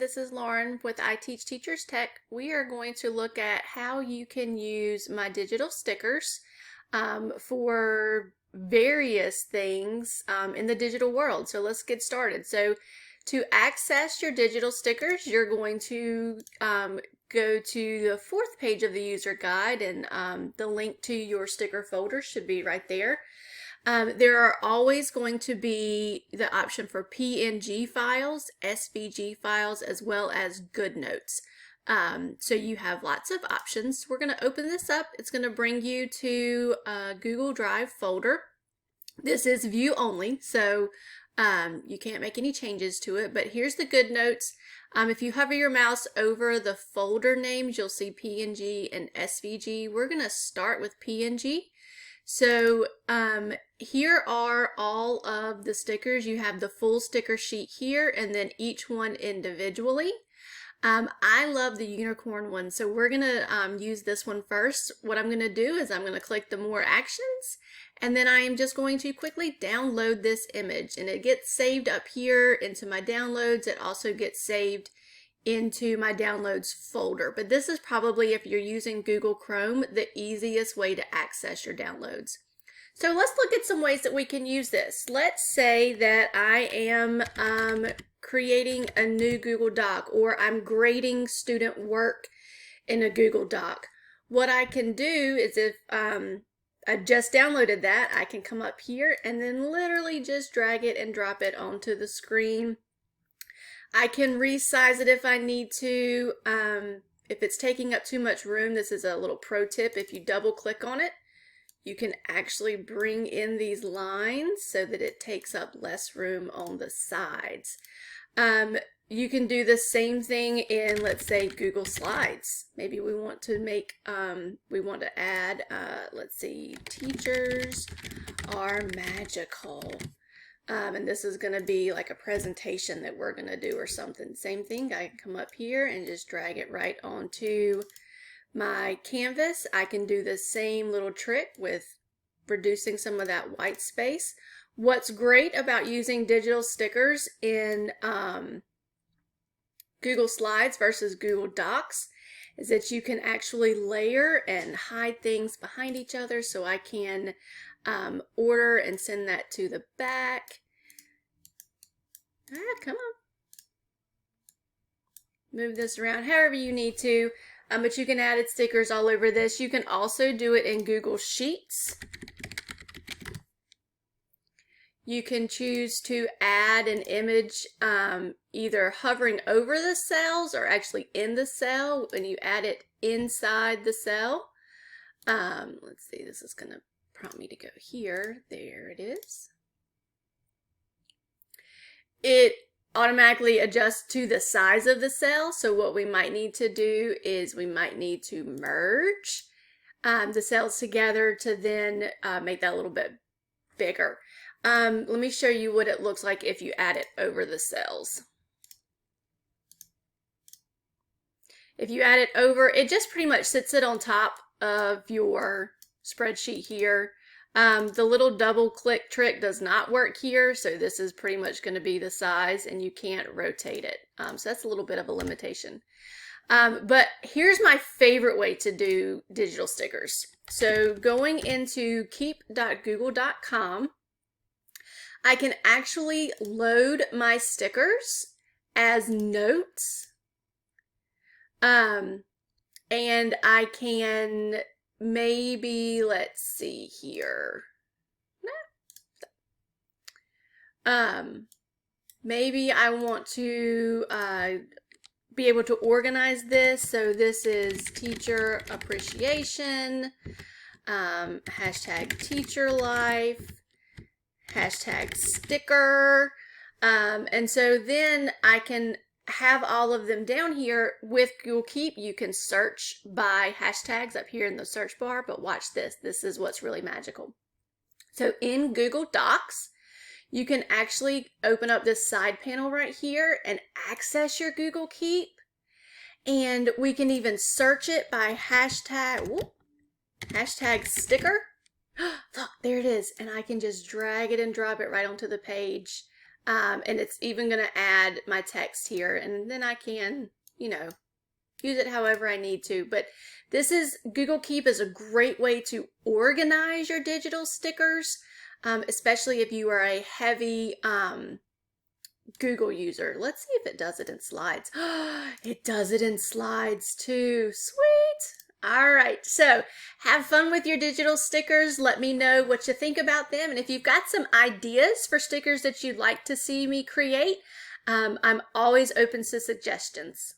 this is Lauren with I Teach Teachers Tech. We are going to look at how you can use my digital stickers for various things in the digital world. So let's get started. So to access your digital stickers, you're going to go to the fourth page of the user guide, and the link to your sticker folder should be right there. There are always going to be the option for PNG files, SVG files, as well as GoodNotes. So you have lots of options. We're going to open this up. It's going to bring you to a Google Drive folder. This is view only, so you can't make any changes to it, but here's the GoodNotes. If you hover your mouse over the folder names, you'll see PNG and SVG. We're going to start with PNG. So here are all of the stickers. You have the full sticker sheet here and then each one individually. I love the unicorn one, so we're going to use this one first. What I'm going to do is I'm going to click the more actions, and then I am just going to quickly download this image, and it gets saved up here into my downloads. It also gets saved into my downloads folder, but this is probably, if you're using Google Chrome, the easiest way to access your downloads. So let's look at some ways that we can use this. Let's say that I am creating a new Google Doc, or I'm grading student work in a Google Doc. What I can do is, if I just downloaded that, I can come up here and then literally just drag it and drop it onto the screen. I can resize it if I need to. If it's taking up too much room, this is a little pro tip. If you double click on it, you can actually bring in these lines so that it takes up less room on the sides. You can do the same thing in, let's say, Google Slides. Maybe we want to make, we want to add, let's see, teachers are magical. And this is going to be like a presentation that we're going to do or something. Same thing, I can come up here and just drag it right onto my canvas. I can do the same little trick with reducing some of that white space. What's great about using digital stickers in Google Slides versus Google Docs is that you can actually layer and hide things behind each other. So I can order and send that to the back. Come on. Move this around however you need to, but you can add stickers all over this. You can also do it in Google Sheets. You can choose to add an image either hovering over the cells or actually in the cell when you add it inside the cell. Let's see, this is going to prompt me to go here. There it is. It automatically adjusts to the size of the cell. So what we might need to do is we might need to merge the cells together to then make that a little bit bigger. Let me show you what it looks like if you add it over the cells. If you add it over, it just pretty much sits it on top of your spreadsheet here. The little double click trick does not work here, so this is pretty much going to be the size and you can't rotate it. So that's a little bit of a limitation. But here's my favorite way to do digital stickers. So going into keep.google.com, I can actually load my stickers as notes, and I can maybe, let's see here, maybe I want to be able to organize this. So this is teacher appreciation, hashtag teacher life, hashtag sticker, and so then I can have all of them down here. With Google Keep, you can search by hashtags up here in the search bar, but watch this. This is what's really magical. So in Google Docs, you can actually open up this side panel right here and access your Google Keep, and we can even search it by hashtag sticker. Look, there it is, and I can just drag it and drop it right onto the page. And it's even going to add my text here, and then I can, use it however I need to. But Google Keep is a great way to organize your digital stickers, especially if you are a heavy Google user. Let's see if it does it in slides. It does it in slides too. Sweet. All right, so have fun with your digital stickers. Let me know what you think about them. And if you've got some ideas for stickers that you'd like to see me create, I'm always open to suggestions.